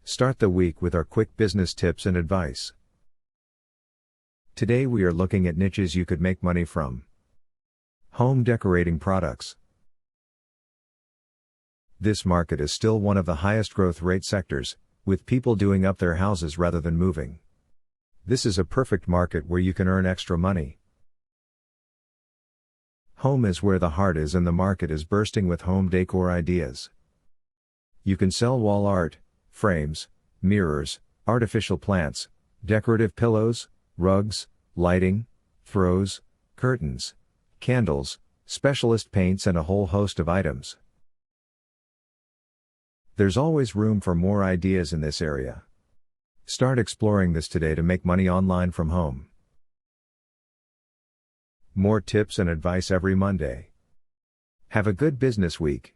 Start the week with our quick business tips and advice. Today we are looking at niches you could make money from. Home decorating products. This market is still one of the highest growth rate sectors, with people doing up their houses rather than moving. This is a perfect market where you can earn extra money. Home is where the heart is, and the market is bursting with home decor ideas. You can sell wall art, frames, mirrors, artificial plants, decorative pillows, rugs, lighting, throws, curtains, candles, specialist paints, and a whole host of items. There's always room for more ideas in this area. Start exploring this today to make money online from home. More tips and advice every Monday. Have a good business week.